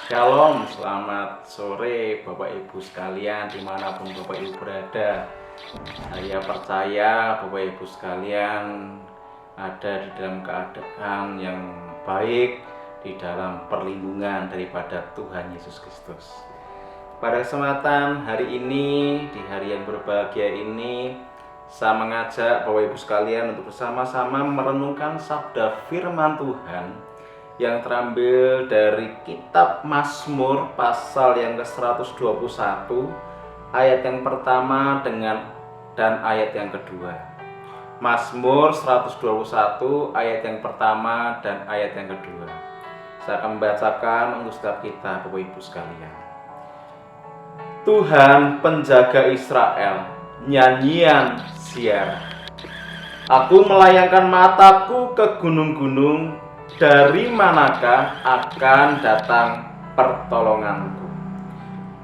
Shalom, selamat sore Bapak Ibu sekalian dimanapun Bapak Ibu berada. Saya percaya Bapak Ibu sekalian ada di dalam keadaan yang baik, di dalam perlindungan daripada Tuhan Yesus Kristus. Pada kesempatan hari ini, di hari yang berbahagia ini, saya mengajak Bapak Ibu sekalian untuk bersama-sama merenungkan sabda firman Tuhan yang terambil dari kitab Mazmur pasal yang ke-121 ayat yang pertama dan ayat yang kedua. Mazmur 121 ayat yang pertama dan ayat yang kedua. Saya akan membacakan untuk setiap kita, Bapak Ibu sekalian. Tuhan penjaga Israel, nyanyian siar. Aku melayangkan mataku ke gunung-gunung, dari manakah akan datang pertolonganku?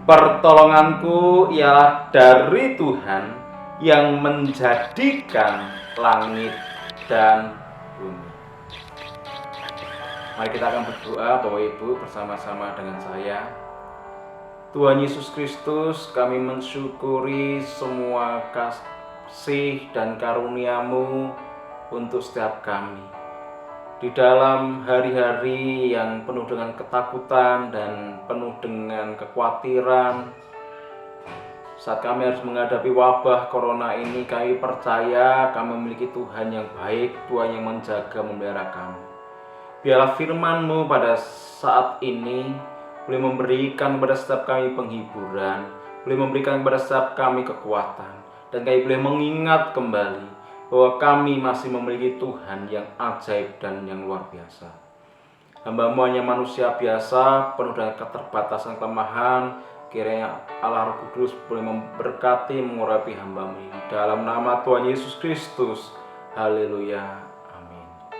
Pertolonganku ialah dari Tuhan yang menjadikan langit dan bumi. Mari kita akan berdoa Bapak Ibu bersama-sama dengan saya. Tuhan Yesus Kristus, kami mensyukuri semua kasih dan karunia-Mu untuk setiap kami. Di dalam hari-hari yang penuh dengan ketakutan dan penuh dengan kekhawatiran, saat kami harus menghadapi wabah corona ini, kami percaya kami memiliki Tuhan yang baik, Tuhan yang menjaga memelihara kami. Biarlah firman-Mu pada saat ini boleh memberikan kepada setiap kami penghiburan, boleh memberikan kepada setiap kami kekuatan, dan kami boleh mengingat kembali bahwa kami masih memiliki Tuhan yang ajaib dan yang luar biasa. Hamba-Mu hanya manusia biasa, penuh dengan keterbatasan kelemahan. Kiranya Allah Roh Kudus boleh memberkati, mengurapi hamba-Mu ini. Dalam nama Tuhan Yesus Kristus, haleluya, amin.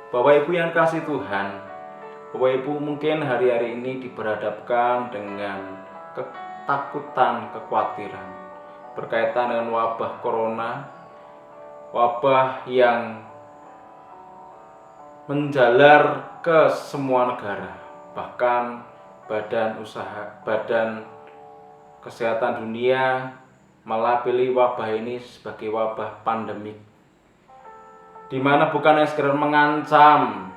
Bapak Ibu yang kasih Tuhan, Bapak Ibu mungkin hari-hari ini diperhadapkan dengan ketakutan, kekhawatiran berkaitan dengan wabah corona, wabah yang menjalar ke semua negara. Bahkan Badan Kesehatan Dunia melabeli wabah ini sebagai wabah pandemik, di mana bukan hanya sekedar mengancam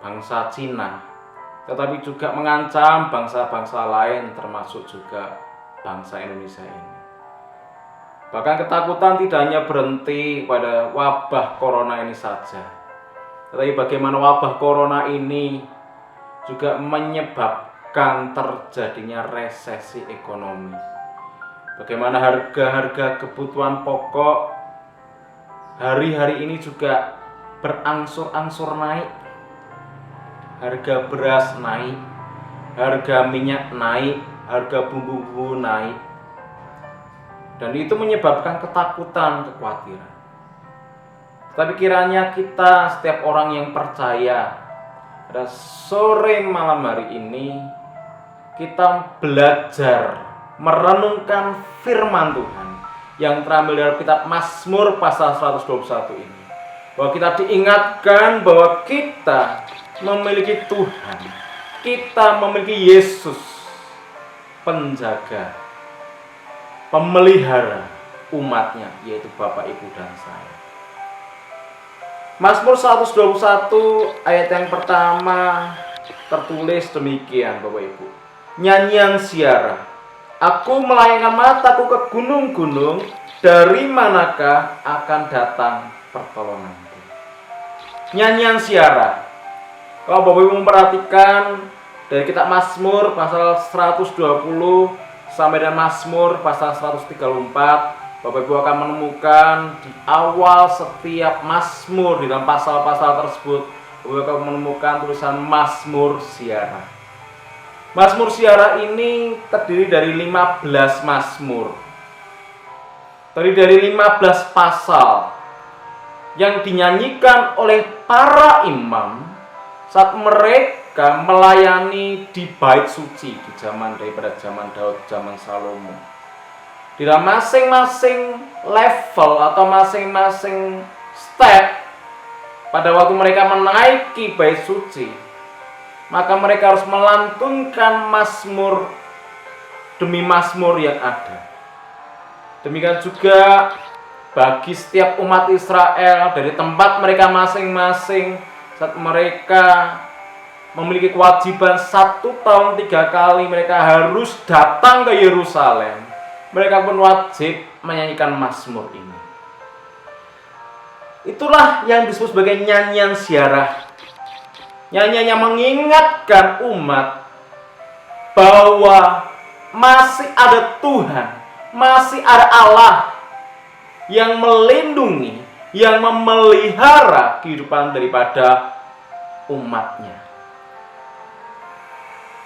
bangsa Cina, tetapi juga mengancam bangsa-bangsa lain, termasuk juga bangsa Indonesia ini. Bahkan ketakutan tidak hanya berhenti pada wabah corona ini saja, tetapi bagaimana wabah corona ini juga menyebabkan terjadinya resesi ekonomi. Bagaimana harga-harga kebutuhan pokok hari-hari ini juga berangsur-angsur naik. Harga beras naik, harga minyak naik, harga bumbu-bumbu naik. Dan itu menyebabkan ketakutan, kekhawatiran. Tapi kiranya kita, setiap orang yang percaya, pada sore malam hari ini kita belajar merenungkan firman Tuhan yang terambil dari kitab Mazmur pasal 121 ini. Bahwa kita diingatkan bahwa kita memiliki Tuhan, kita memiliki Yesus, penjaga, pemelihara umatnya, yaitu Bapak, Ibu, dan saya. Mazmur 121 ayat yang pertama tertulis demikian, Bapak Ibu. Nyanyian siara. Aku melayangkan mataku ke gunung-gunung, dari manakah akan datang pertolonganku? Nyanyian siara. Kalau Bapak Ibu memperhatikan dari kitab Mazmur pasal 120 sampai dengan Mazmur pasal 134, Bapak Ibu akan menemukan di awal setiap Mazmur, di dalam pasal-pasal tersebut, Bapak Ibu akan menemukan tulisan Mazmur siara. Mazmur siara ini terdiri dari 15 Mazmur, terdiri dari 15 pasal yang dinyanyikan oleh para imam saat mereka melayani di bait suci daripada zaman Daud, zaman Salomo. Di dalam masing-masing level atau masing-masing step pada waktu mereka menaiki bait suci, maka mereka harus melantunkan mazmur demi mazmur yang ada. Demikian juga bagi setiap umat Israel dari tempat mereka masing-masing, saat mereka memiliki kewajiban 1 tahun 3 kali mereka harus datang ke Yerusalem. Mereka pun wajib menyanyikan mazmur ini. Itulah yang disebut sebagai nyanyian ziarah. Nyanyian yang mengingatkan umat bahwa masih ada Tuhan, masih ada Allah yang melindungi, yang memelihara kehidupan daripada umatnya.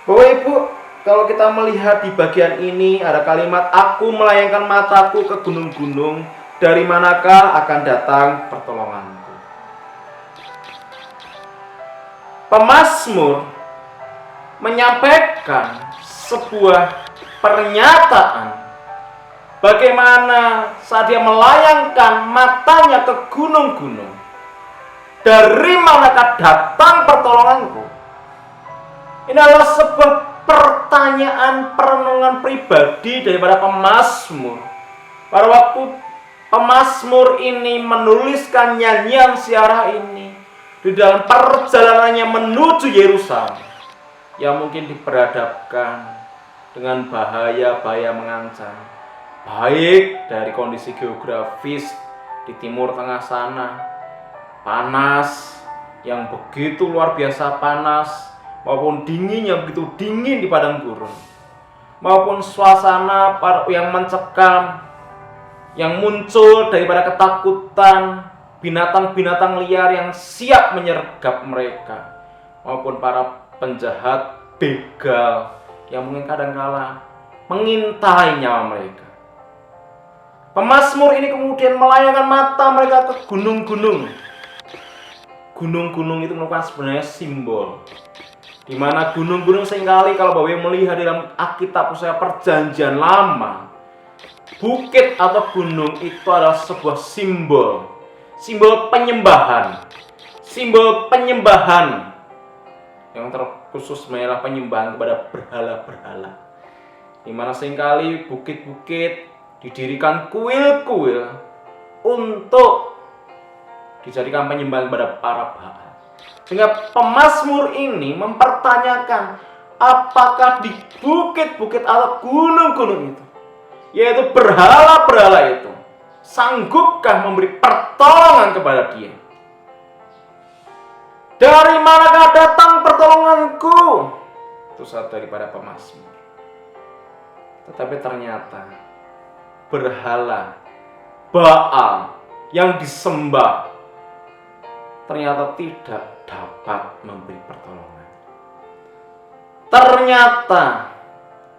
Bapak Ibu, kalau kita melihat di bagian ini ada kalimat, aku melayangkan mataku ke gunung-gunung, dari manakah akan datang pertolonganku. Pemazmur menyampaikan sebuah pernyataan bagaimana saat dia melayangkan matanya ke gunung-gunung, dari manakah datang pertolonganku. Ini adalah sebuah pertanyaan perenungan pribadi daripada pemazmur. Pada waktu pemazmur ini menuliskan nyanyian ziarah ini di dalam perjalanannya menuju Yerusalem, yang mungkin diperhadapkan dengan bahaya-bahaya mengancam, baik dari kondisi geografis di Timur Tengah sana, panas yang begitu luar biasa panas, maupun dingin yang begitu dingin di padang gurun, maupun suasana yang mencekam yang muncul daripada ketakutan binatang-binatang liar yang siap menyergap mereka, maupun para penjahat begal yang mungkin kadangkala mengintai nyawa mereka. Pemazmur ini kemudian melayangkan mata mereka ke gunung-gunung. Gunung-gunung itu merupakan sebenarnya simbol, di mana gunung-gunung seringkali kalau Bapak Ibu melihat dalam Alkitab khususnya Perjanjian Lama, bukit atau gunung itu adalah sebuah simbol penyembahan, yang terkhusus adalah penyembahan kepada berhala-berhala, di mana seringkali bukit-bukit didirikan kuil-kuil untuk dijadikan penyembahan kepada para baal. Sehingga pemazmur ini mempertanyakan apakah di bukit-bukit atau gunung-gunung itu, yaitu berhala-berhala itu, sanggupkah memberi pertolongan kepada dia? Dari manakah datang pertolonganku? Itu saat daripada pemazmur. Tetapi ternyata berhala Baal yang disembah ternyata tidak dapat memberi pertolongan. Ternyata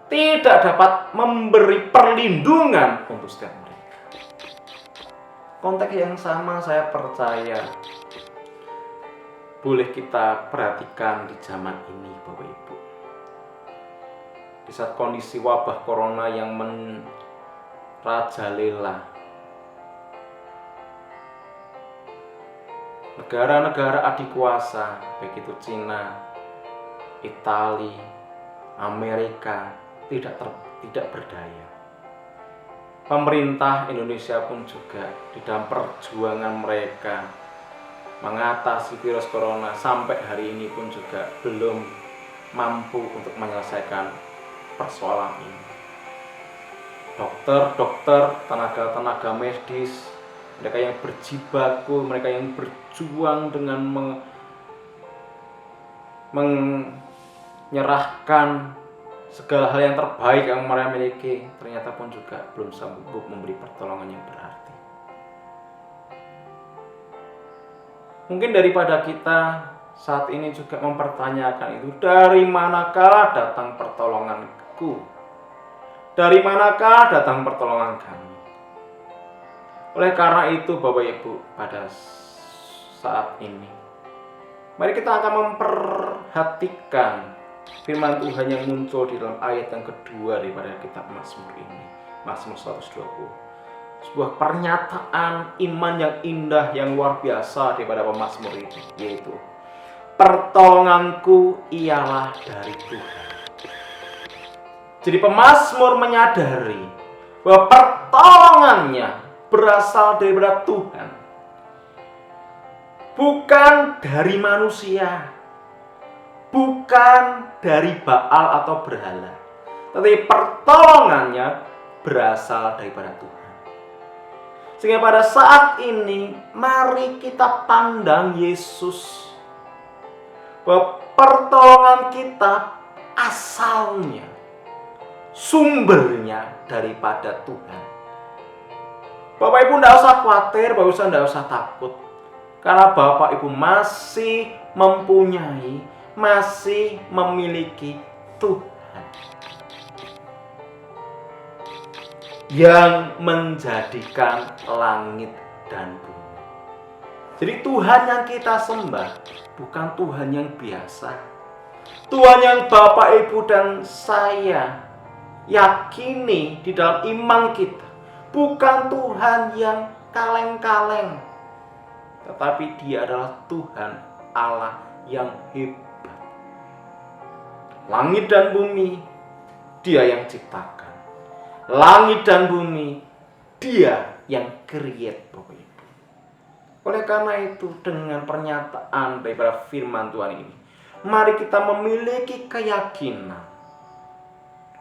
tidak dapat memberi perlindungan untuk setiap mereka. Konteks yang sama saya percaya boleh kita perhatikan di zaman ini, Bapak Ibu. Di saat kondisi wabah corona yang merajalela, negara-negara adikuasa, baik itu Cina, Italia, Amerika, tidak berdaya. Pemerintah Indonesia pun juga di dalam perjuangan mereka mengatasi virus corona sampai hari ini pun juga belum mampu untuk menyelesaikan persoalan ini. Dokter, tenaga medis, mereka yang berjibaku, mereka yang berjuang dengan menyerahkan segala hal yang terbaik yang mereka miliki, ternyata pun juga belum sanggup memberi pertolongan yang berarti. Mungkin daripada kita saat ini juga mempertanyakan itu, dari manakah datang pertolonganku? Dari manakah datang pertolongan kami? Oleh karena itu Bapak Ibu, pada saat ini mari kita akan memperhatikan firman Tuhan yang muncul di dalam ayat yang kedua daripada kitab Mazmur ini, Mazmur 120. Sebuah pernyataan iman yang indah, yang luar biasa daripada pemazmur ini, yaitu pertolonganku ialah dari Tuhan. Jadi pemazmur menyadari bahwa pertolongannya berasal daripada Tuhan, bukan dari manusia, bukan dari Baal atau berhala, tetapi pertolongannya berasal daripada Tuhan. Sehingga pada saat ini mari kita pandang Yesus, bahwa pertolongan kita asalnya, sumbernya daripada Tuhan. Bapak Ibu tidak usah khawatir, Bapak Ibu tidak usah takut, karena Bapak Ibu masih mempunyai, masih memiliki Tuhan yang menjadikan langit dan bumi. Jadi Tuhan yang kita sembah bukan Tuhan yang biasa. Tuhan yang Bapak Ibu dan saya yakini di dalam iman kita bukan Tuhan yang kaleng-kaleng, tetapi Dia adalah Tuhan Allah yang hebat. Langit dan bumi Dia yang ciptakan. Langit dan bumi Dia yang create, Bapak Ibu. Oleh karena itu, dengan pernyataan daripada firman Tuhan ini, mari kita memiliki keyakinan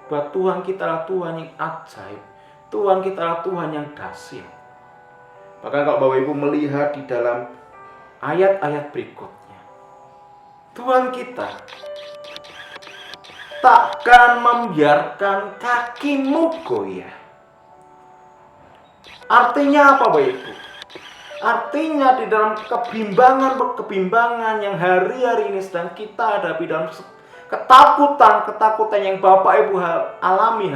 bahwa Tuhan kita adalah Tuhan yang ajaib, Tuhan kita adalah Tuhan yang dahsyat. Bahkan kalau Bapak Ibu melihat di dalam ayat-ayat berikutnya, Tuhan kita takkan membiarkan kakimu goyah. Artinya apa, Bapak Ibu? Artinya di dalam kebimbangan yang hari-hari ini sedang kita hadapi, dalam ketakutan yang Bapak Ibu alami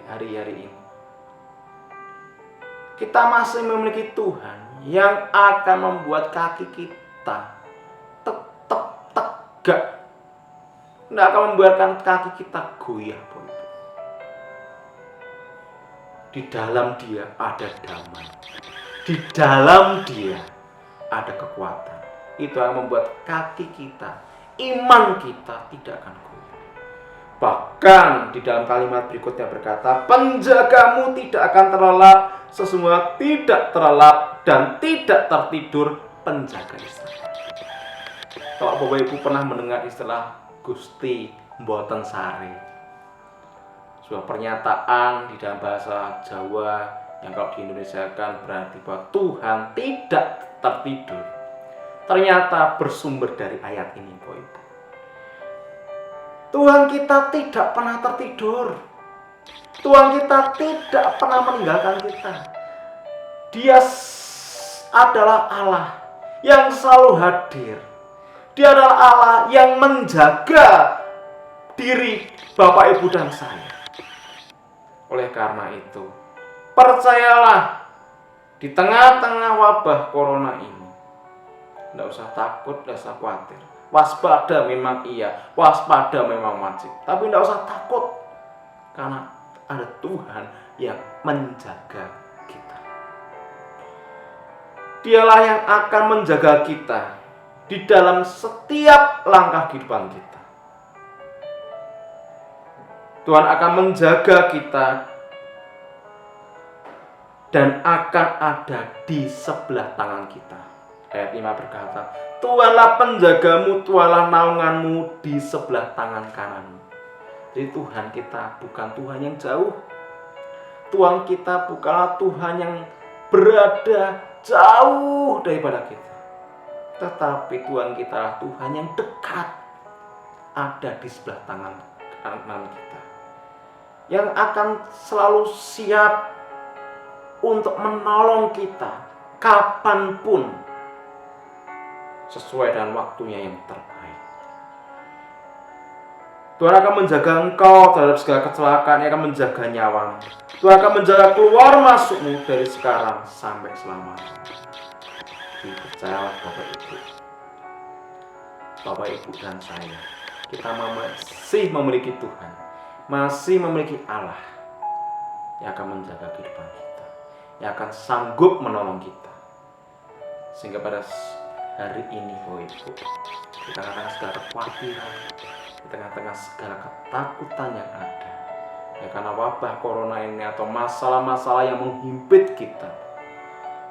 hari-hari ini, kita masih memiliki Tuhan yang akan membuat kaki kita tetap tegak, tidak akan membiarkan kaki kita goyah, Bapak Ibu. Di dalam Dia ada damai, di dalam Dia ada kekuatan. Itu yang membuat kaki kita, iman kita tidak akan goyah. Bahkan di dalam kalimat berikutnya berkata, penjagamu tidak akan terlelap, sesungguhnya tidak terlelap dan tidak tertidur penjaga Israel. Kalau Bapak Ibu pernah mendengar istilah Gusti Mboten Sare, sebuah pernyataan di dalam bahasa Jawa yang kalau di Indonesia kan berarti bahwa Tuhan tidak tertidur, ternyata bersumber dari ayat ini, Bapak Ibu. Tuhan kita tidak pernah tertidur, Tuhan kita tidak pernah meninggalkan kita. Dia adalah Allah yang selalu hadir. Dia adalah Allah yang menjaga diri Bapak Ibu dan saya. Oleh karena itu, percayalah, di tengah-tengah wabah corona ini, tidak usah takut, tidak usah khawatir. Waspada memang iya, waspada memang wajib, tapi tidak usah takut, karena ada Tuhan yang menjaga kita. Dialah yang akan menjaga kita di dalam setiap langkah kehidupan kita. Tuhan akan menjaga kita dan akan ada di sebelah tangan kita. Ayat 5 berkata, Tuhanlah penjagamu, Tuhanlah naunganmu di sebelah tangan kananmu. Jadi Tuhan kita bukan Tuhan yang jauh. Tuhan kita bukanlah Tuhan yang berada jauh daripada kita, tetapi Tuhan kita adalah Tuhan yang dekat, ada di sebelah tangan kanan kita, yang akan selalu siap untuk menolong kita kapanpun sesuai dengan waktunya yang terbaik. Tuhan akan menjaga engkau terhadap segala kecelakaan, Dia akan menjaga nyawamu. Tuhan akan menjaga keluar masukmu dari sekarang sampai selamanya. Percayalah Bapak Ibu dan saya, kita masih memiliki Tuhan, masih memiliki Allah yang akan menjaga kehidupan kita, yang akan sanggup menolong kita. Sehingga pada hari ini, Bapak Ibu, di tengah-tengah segala kekhawatiran, di tengah-tengah segala ketakutan yang ada. Ya, karena wabah corona ini atau masalah-masalah yang menghimpit kita,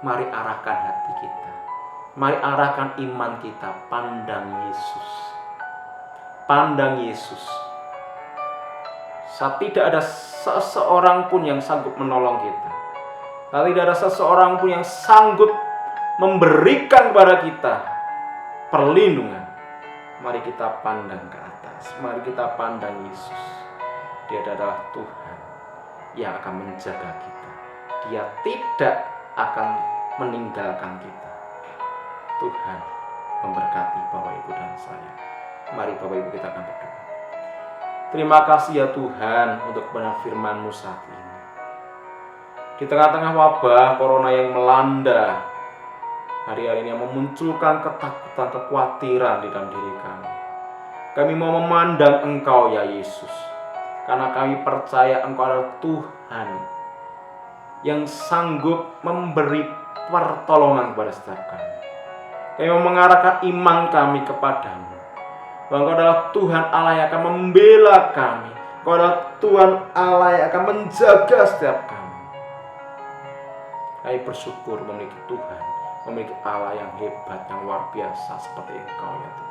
mari arahkan hati kita, mari arahkan iman kita, pandang Yesus. Pandang Yesus. Saat tidak ada seseorang pun yang sanggup menolong kita, saat tidak ada seseorang pun yang sanggup memberikan kepada kita perlindungan, mari kita pandang ke atas, mari kita pandang Yesus. Dia adalah Tuhan yang akan menjaga kita. Dia tidak akan meninggalkan kita. Tuhan memberkati Bapak Ibu dan saya. Mari Bapak Ibu kita akan berdoa. Terima kasih ya Tuhan untuk kebenaran firman-Mu saat ini. Di tengah-tengah wabah corona yang melanda hari-hari ini, yang memunculkan ketakutan, kekhawatiran di dalam diri kami mau memandang Engkau ya Yesus. Karena kami percaya Engkau adalah Tuhan yang sanggup memberi pertolongan kepada setiap kami. Kami mau mengarahkan iman kami kepadamu. Bahwa Engkau adalah Tuhan Allah yang akan membela kami. Engkau adalah Tuhan Allah yang akan menjaga setiap kami. Kami bersyukur memiliki Tuhan, memiliki Allah yang hebat, yang luar biasa seperti Engkau ya Tuhan.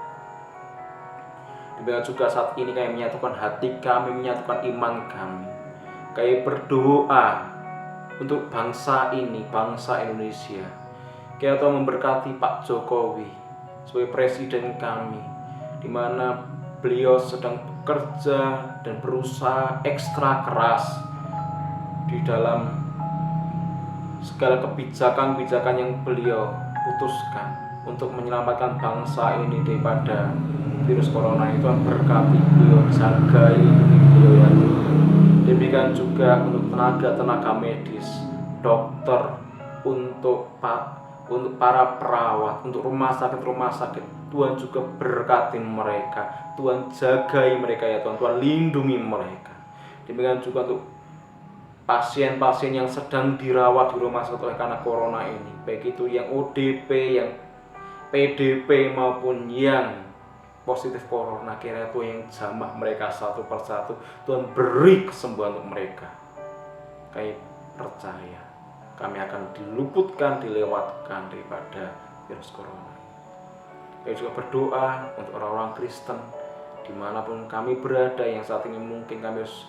Demikian juga saat ini kami menyatukan hati kami, menyatukan iman kami. Kami berdoa untuk bangsa ini, bangsa Indonesia. Kami Tuhan memberkati Pak Jokowi sebagai presiden kami, di mana beliau sedang bekerja dan berusaha ekstra keras di dalam segala kebijakan-kebijakan yang beliau putuskan untuk menyelamatkan bangsa ini daripada virus corona. Itu berkati beliau, jagai beliau ya Tuhan. Demikian juga untuk tenaga medis, dokter, untuk para perawat, untuk rumah sakit. Tuhan juga berkati mereka, Tuhan jagai mereka ya Tuhan, Tuhan lindungi mereka. Demikian juga untuk pasien-pasien yang sedang dirawat di rumah sakit oleh karena corona ini, baik itu yang ODP, yang PDP maupun yang positif corona. Kiranya Tuhan yang jamah mereka satu persatu, Tuhan beri kesembuhan untuk mereka. Kami percaya kami akan diluputkan, dilewatkan daripada virus corona. Kami juga berdoa untuk orang-orang Kristen dimanapun kami berada, yang saat ini mungkin kami harus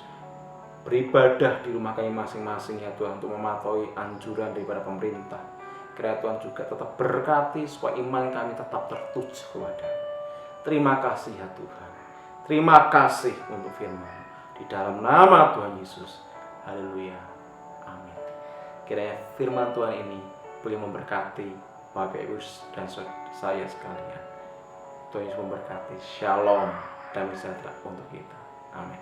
beribadah di rumah kami masing-masing ya Tuhan, untuk mematuhi anjuran daripada pemerintah. Kiranya Tuhan juga tetap berkati supaya iman kami tetap tertuju kepada. Terima kasih ya Tuhan. Terima kasih untuk firman. Di dalam nama Tuhan Yesus. Haleluya. Amin. Kiranya firman Tuhan ini boleh memberkati Bapak Ibu dan saya sekalian. Tuhan Yesus memberkati. Shalom dan sejahtera untuk kita. Amin.